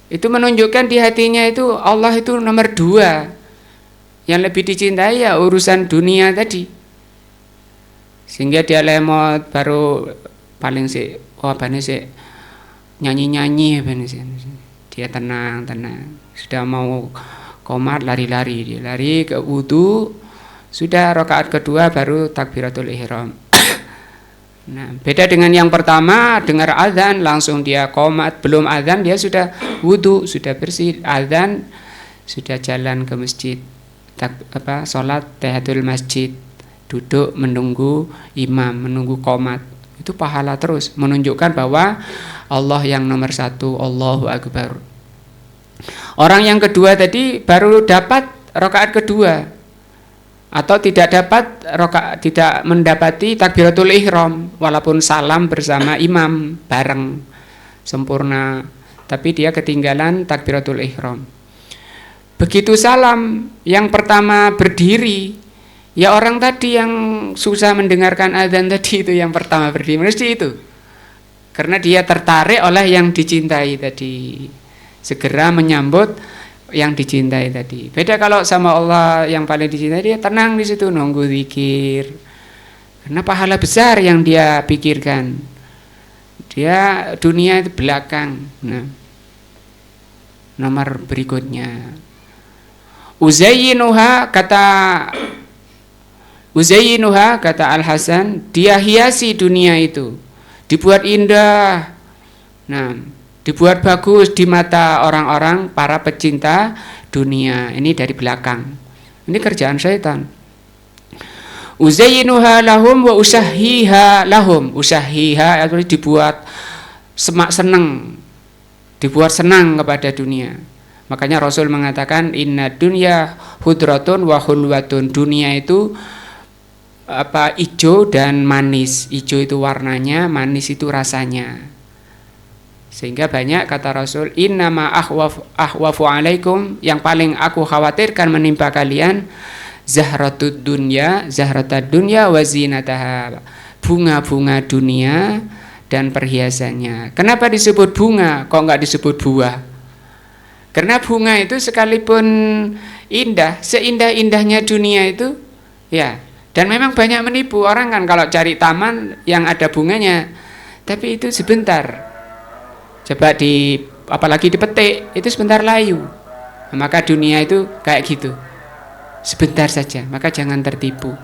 itu menunjukkan di hatinya itu Allah itu nomor 2. Yang lebih dicintai ya urusan dunia tadi. Sehingga dia lemot, baru paling nyanyi-nyanyi dia tenang. Sudah mau qomat, lari-lari, dia lari ke wudu, sudah rakaat kedua baru takbiratul ihram. Nah, beda dengan yang pertama, dengar azan langsung dia qomat, belum azan dia sudah wudu, sudah bersih, azan sudah jalan ke masjid, sholat tahiyatul masjid, duduk menunggu imam, menunggu qomat. Itu pahala terus, menunjukkan bahwa Allah yang nomor 1, Allahu Akbar. Orang yang kedua tadi baru dapat rakaat kedua, atau tidak mendapati takbiratul ihram, walaupun salam bersama imam bareng sempurna, tapi dia ketinggalan takbiratul ihram. Begitu salam yang pertama berdiri, ya orang tadi yang susah mendengarkan azan tadi itu yang pertama berdiri, mesti itu, karena dia tertarik oleh yang dicintai tadi, segera menyambut yang dicintai tadi. Beda kalau sama Allah yang paling dicintai, dia tenang di situ nunggu zikir, karena pahala besar yang dia pikirkan. Dia dunia itu belakang. Nah, nomor berikutnya, Uzayyinuha kata Al-Hasan, dia hiasi dunia itu, dibuat indah. Nah, dibuat bagus di mata orang-orang para pecinta dunia. Ini dari belakang. Ini kerjaan syaitan. Uzayyinuha lahum wa usahhiha lahum. Usahhiha artinya dibuat senang, dibuat senang kepada dunia. Makanya Rasul mengatakan inna dunya hudratun wa hulwatun. Dunia itu hijau dan manis. Hijau itu warnanya, manis itu rasanya. Sehingga banyak kata Rasul, innama ahwafu alaikum, yang paling aku khawatirkan menimpa kalian, zahratad dunya wa zinataha, bunga-bunga dunia dan perhiasannya. Kenapa disebut bunga, kok nggak disebut buah? Karena bunga itu sekalipun indah, seindah-indahnya dunia itu, ya. Dan memang banyak menipu orang kan kalau cari taman yang ada bunganya, tapi itu sebentar. Coba apalagi dipetik, itu sebentar layu. Maka dunia itu kayak gitu, sebentar saja. Maka jangan tertipu.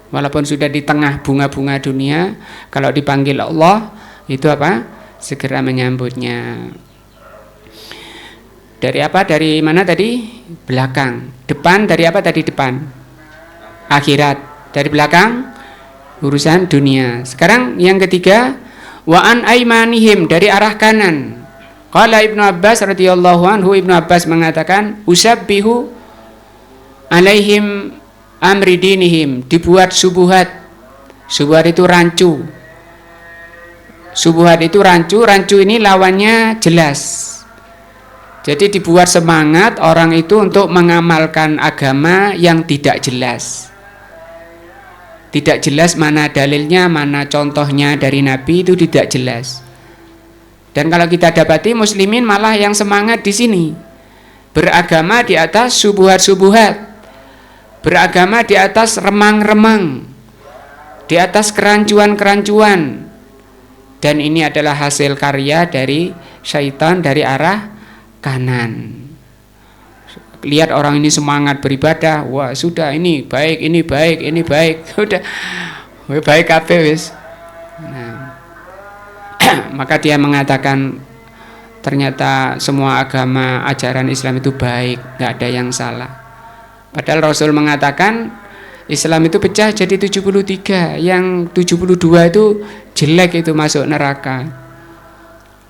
Walaupun sudah di tengah bunga-bunga dunia, kalau dipanggil Allah, itu apa? Segera menyambutnya. Dari apa? Dari mana tadi? Belakang. Depan dari apa tadi depan? Akhirat. Dari belakang urusan dunia. Sekarang yang ketiga, wa an aimanihim, dari arah kanan. Qala Ibnu Abbas radhiyallahu anhu, Ibnu Abbas mengatakan, usabbihu alaihim amri dinihim, dibuat subuhat. Subuhat itu rancu. Subuhat itu rancu. Rancu ini lawannya jelas. Jadi dibuat semangat orang itu untuk mengamalkan agama yang tidak jelas. Tidak jelas mana dalilnya, mana contohnya dari Nabi, itu tidak jelas. Dan kalau kita dapati muslimin malah yang semangat di sini, beragama di atas subuhat-subuhat, beragama di atas remang-remang, di atas kerancuan-kerancuan. Dan ini adalah hasil karya dari syaitan dari arah kanan. Lihat orang ini semangat beribadah, wah sudah ini baik, ini baik, ini baik, sudah baik kabeh wis. Nah, maka dia mengatakan ternyata semua agama ajaran Islam itu baik, nggak ada yang salah. Padahal Rasul mengatakan Islam itu pecah jadi 73, yang 72 itu jelek, itu masuk neraka.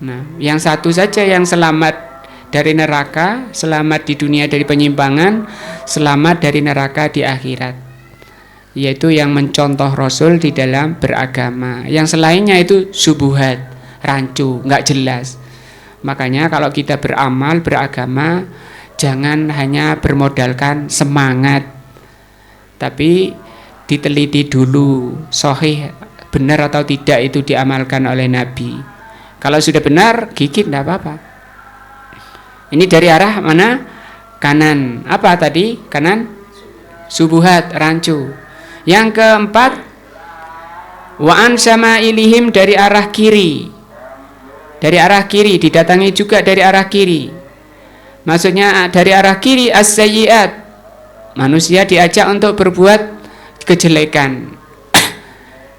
Nah, yang satu saja yang selamat dari neraka, selamat di dunia dari penyimpangan, selamat dari neraka di akhirat, yaitu yang mencontoh Rasul di dalam beragama. Yang selainnya itu subuhat, rancu, nggak jelas. Makanya kalau kita beramal, beragama, jangan hanya bermodalkan semangat, tapi diteliti dulu sahih, benar atau tidak itu diamalkan oleh Nabi. Kalau sudah benar, gigit tidak apa-apa. Ini dari arah mana? Kanan. Apa tadi? Kanan? Subuhat, rancu. Yang keempat, wa an sama'ilihim, dari arah kiri. Dari arah kiri, didatangi juga dari arah kiri. Maksudnya dari arah kiri as-sayyi'at. Manusia diajak untuk berbuat kejelekan.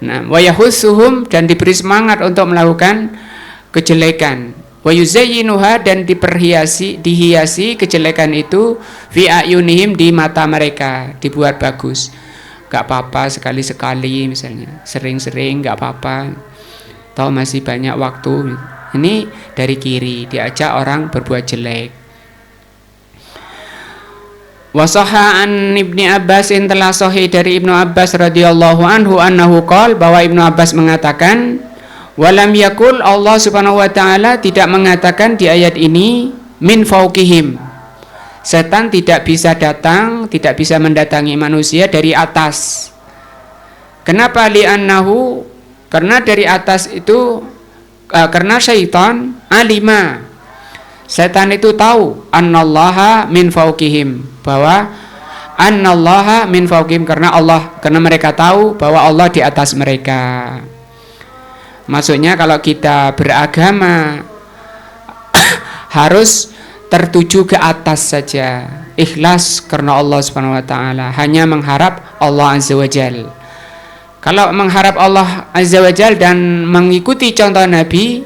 Nah, wa yahussuhum, dan diberi semangat untuk melakukan kejelekan. Wa yuzayyinuha, dan dihiasi kejelekan itu fi ayunihim, di mata mereka, dibuat bagus. Gak apa-apa sekali-sekali misalnya, sering-sering gak apa-apa, toh masih banyak waktu. Ini dari kiri, diajak orang berbuat jelek. Wa sahha an Ibni Abbas, telah sahih dari Ibnu Abbas radhiyallahu anhu annahu qol, bahwa Ibnu Abbas mengatakan, walam yakul, Allah subhanahu wa ta'ala tidak mengatakan di ayat ini min fauqihim, setan tidak bisa datang, tidak bisa mendatangi manusia dari atas. Kenapa? Li'annahu, karena dari atas itu karena syaitan alima, setan itu tahu annallaha min fauqihim, bahwa annallaha min fauqihim, karena mereka tahu bahwa Allah di atas mereka. Maksudnya kalau kita beragama harus tertuju ke atas saja, ikhlas karena Allah Subhanahu wa taala, hanya mengharap Allah Azza wa Jal. Kalau mengharap Allah Azza wa Jal dan mengikuti contoh Nabi,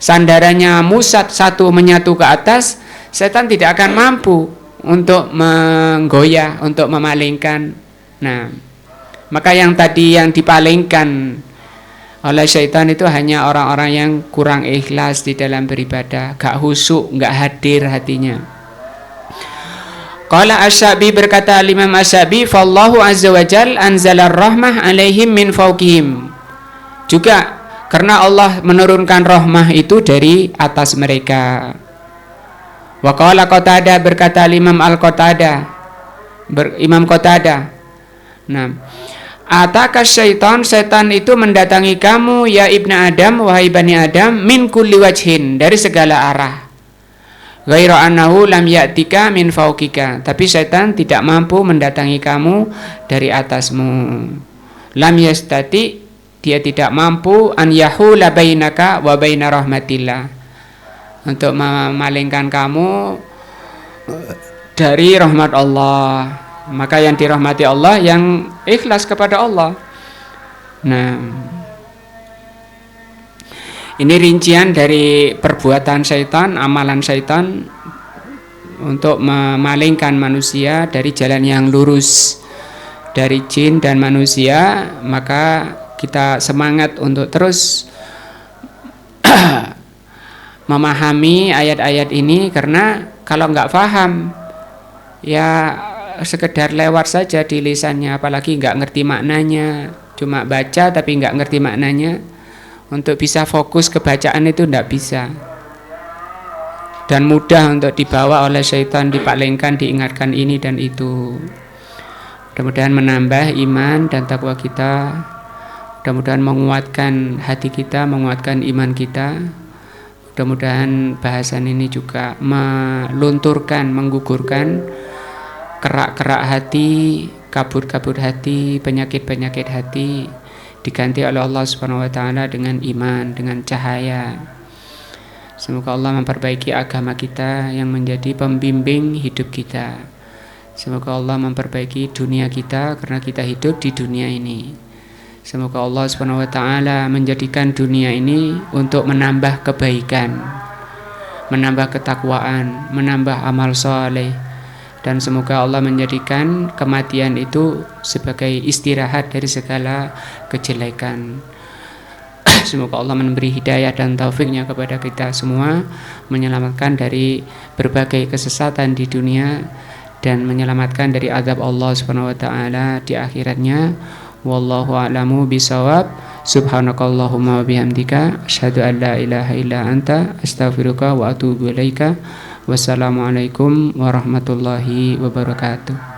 sandarannya musat satu menyatu ke atas, setan tidak akan mampu untuk menggoyah, untuk memalingkan. Nah, maka yang tadi yang dipalingkan oleh syaitan itu hanya orang-orang yang kurang ikhlas di dalam beribadah, gak husuk, gak hadir hatinya. Qala Asy-Sya'bi, berkata Imam Asy-Sya'bi, fallahu azza wa jal anzalar rahmah alaihim min fawqihim, juga karena Allah menurunkan rahmah itu dari atas mereka. Wa qala Qatadah, berkata Imam Al-Qatadah, Imam Qatadah, nah, Ataka syaitan, setan itu mendatangi kamu ya ibna Adam, wahai bani Adam, min kulli wajhin, dari segala arah. Ghairu annahu lam ya'tika min fawqika, tapi setan tidak mampu mendatangi kamu dari atasmu. Lam yastati, dia tidak mampu an yahula bainaka wa baina rahmatillah, untuk memalingkan kamu dari rahmat Allah. Maka yang dirahmati Allah yang ikhlas kepada Allah. Nah, ini rincian dari perbuatan syaitan, amalan syaitan untuk memalingkan manusia dari jalan yang lurus, dari jin dan manusia. Maka kita semangat untuk terus memahami ayat-ayat ini, karena kalau nggak paham ya sekedar lewat saja di lisannya, apalagi nggak ngerti maknanya, cuma baca tapi nggak ngerti maknanya. Untuk bisa fokus ke bacaan itu nggak bisa, dan mudah untuk dibawa oleh syaitan, dipalingkan, diingatkan ini dan itu. Mudah-mudahan menambah iman dan takwa kita, mudah-mudahan menguatkan hati kita, menguatkan iman kita. Mudah-mudahan bahasan ini juga melunturkan, menggugurkan kerak-kerak hati, kabut-kabut hati, penyakit-penyakit hati, diganti oleh Allah Subhanahu wa taala dengan iman, dengan cahaya. Semoga Allah memperbaiki agama kita yang menjadi pembimbing hidup kita. Semoga Allah memperbaiki dunia kita, karena kita hidup di dunia ini. Semoga Allah Subhanahu wa taala menjadikan dunia ini untuk menambah kebaikan, menambah ketakwaan, menambah amal soleh. Dan semoga Allah menjadikan kematian itu sebagai istirahat dari segala kejelekan. Semoga Allah memberi hidayah dan taufiknya kepada kita semua, menyelamatkan dari berbagai kesesatan di dunia, dan menyelamatkan dari azab Allah Subhanahu wa taala di akhiratnya. Wallahu a'lamu bisawab. Subhanakallahumma wa bihamdika asyhadu an la ilaha illa anta astaghfiruka wa atubu ilaika. Wassalamualaikum warahmatullahi wabarakatuh.